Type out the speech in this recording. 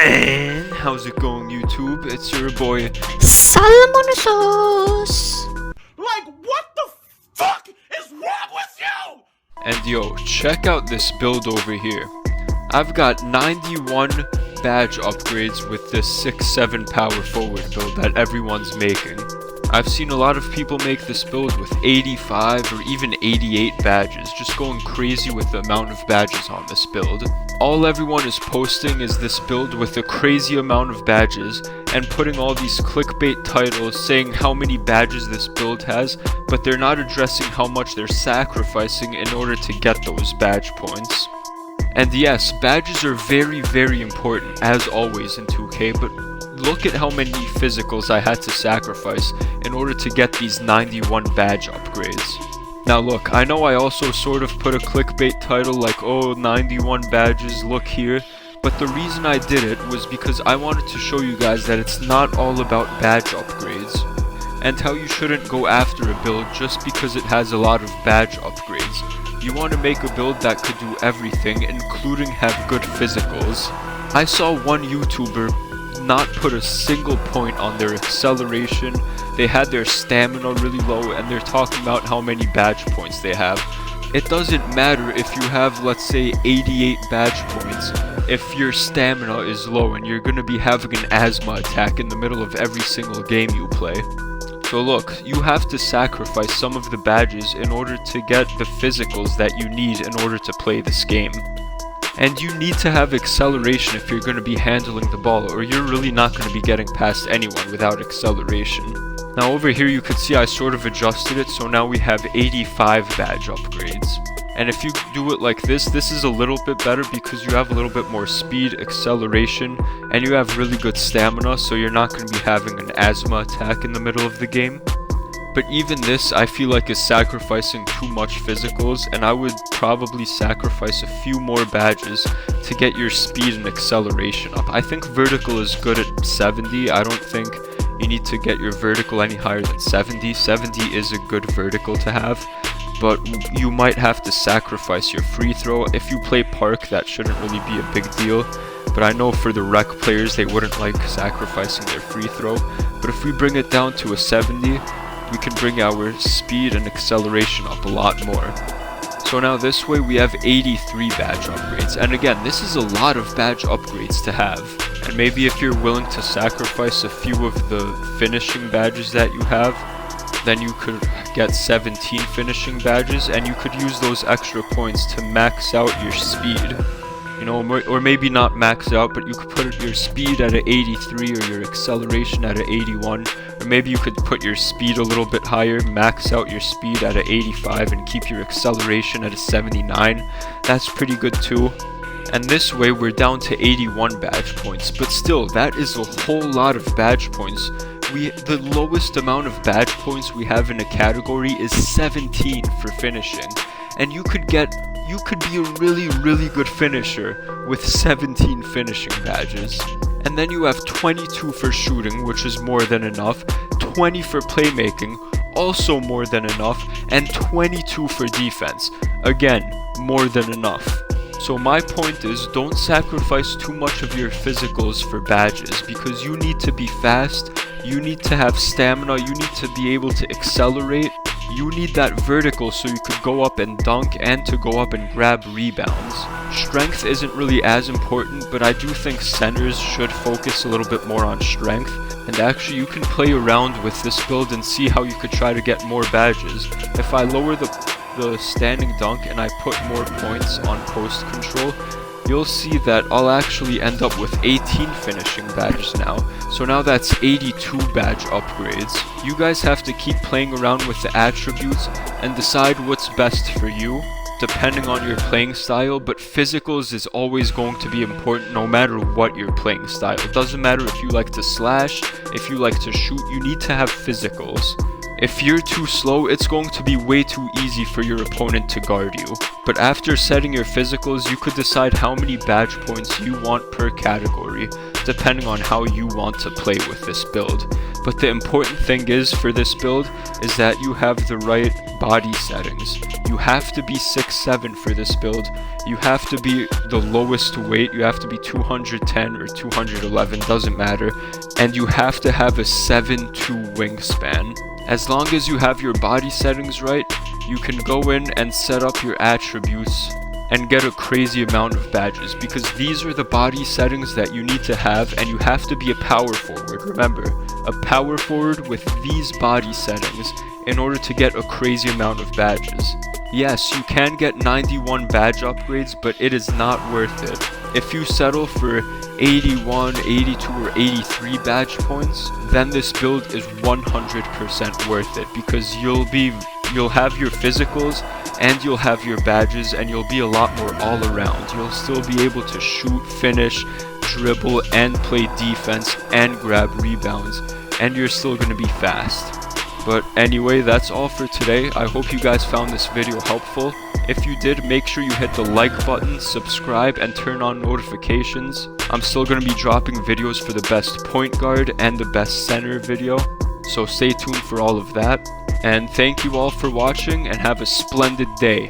And how's it going, YouTube? It's your boy Salamonosos. Like, what the fuck is wrong with you? And yo, check out this build over here. I've got 91 badge upgrades with this 6-7 power forward build that everyone's making. I've seen a lot of people make this build with 85 or even 88 badges, just going crazy with the amount of badges on this build. All everyone is posting is this build with a crazy amount of badges and putting all these clickbait titles saying how many badges this build has, but they're not addressing how much they're sacrificing in order to get those badge points. And yes, badges are very important as always in 2K, but look at how many physicals I had to sacrifice in order to get these 91 badge upgrades. Now look, I know I also sort of put a clickbait title like, oh, 91 badges, look here, but the reason I did it was because I wanted to show you guys that it's not all about badge upgrades, and how you shouldn't go after a build just because it has a lot of badge upgrades. You want to make a build that could do everything, including have good physicals. I saw one YouTuber not put a single point on their acceleration. They had their stamina really low, and they're talking about how many badge points they have. It doesn't matter if you have, let's say, 88 badge points if your stamina is low and you're going to be having an asthma attack in the middle of every single game you play. So look, you have to sacrifice some of the badges in order to get the physicals that you need in order to play this game. And you need to have acceleration if you're going to be handling the ball, or you're really not going to be getting past anyone without acceleration. Now over here you could see I sort of adjusted it, so now we have 85 badge upgrades. And if you do it like this is a little bit better because you have a little bit more speed, acceleration, and you have really good stamina, so you're not going to be having an asthma attack in the middle of the game. But even this, I feel like, is sacrificing too much physicals, and I would probably sacrifice a few more badges to get your speed and acceleration up. I think vertical is good at 70. I don't think you need to get your vertical any higher than 70. 70 is a good vertical to have, but you might have to sacrifice your free throw. If you play park, that shouldn't really be a big deal, but I know for the rec players, they wouldn't like sacrificing their free throw. But if we bring it down to a 70, we can bring our speed and acceleration up a lot more. So now this way we have 83 badge upgrades, and again, this is a lot of badge upgrades to have. And maybe if you're willing to sacrifice a few of the finishing badges that you have, then you could get 17 finishing badges, and you could use those extra points to max out your speed. You know, or maybe not max out, but you could put your speed at an 83 or your acceleration at an 81. Or maybe you could put your speed a little bit higher, max out your speed at an 85 and keep your acceleration at a 79. That's pretty good too. And this way we're down to 81 badge points, but still, that is a whole lot of badge points. The lowest amount of badge points we have in a category is 17 for finishing. And you could be a really good finisher with 17 finishing badges. And then you have 22 for shooting, which is more than enough, 20 for playmaking, also more than enough, and 22 for defense, again, more than enough. So my point is, don't sacrifice too much of your physicals for badges, because you need to be fast, you need to have stamina, you need to be able to accelerate. You need that vertical so you could go up and dunk and to go up and grab rebounds. Strength isn't really as important, but I do think centers should focus a little bit more on strength. And actually you can play around with this build and see how you could try to get more badges. If I lower the standing dunk and I put more points on post control, you'll see that I'll actually end up with 18 finishing badges now. So now that's 82 badge upgrades. You guys have to keep playing around with the attributes and decide what's best for you, depending on your playing style, but physicals is always going to be important no matter what your playing style. It doesn't matter if you like to slash, if you like to shoot, you need to have physicals. If you're too slow, it's going to be way too easy for your opponent to guard you. But after setting your physicals, you could decide how many badge points you want per category, depending on how you want to play with this build. But the important thing is for this build is that you have the right body settings. You have to be 6'7" for this build. You have to be the lowest weight. You have to be 210 or 211, doesn't matter. And you have to have a 7'2" wingspan. As long as you have your body settings right, you can go in and set up your attributes and get a crazy amount of badges, because these are the body settings that you need to have, and you have to be a power forward. Remember, a power forward with these body settings in order to get a crazy amount of badges. Yes, you can get 91 badge upgrades, but it is not worth it. If you settle for 81, 82, or 83 badge points, then this build is 100% worth it, because you'll have your physicals and you'll have your badges, and you'll be a lot more all around. You'll still be able to shoot, finish, dribble, and play defense and grab rebounds, and you're still going to be fast. But anyway, that's all for today. I hope you guys found this video helpful. If you did, make sure you hit the like button, subscribe, and turn on notifications. I'm still going to be dropping videos for the best point guard and the best center video, so stay tuned for all of that. And thank you all for watching, and have a splendid day.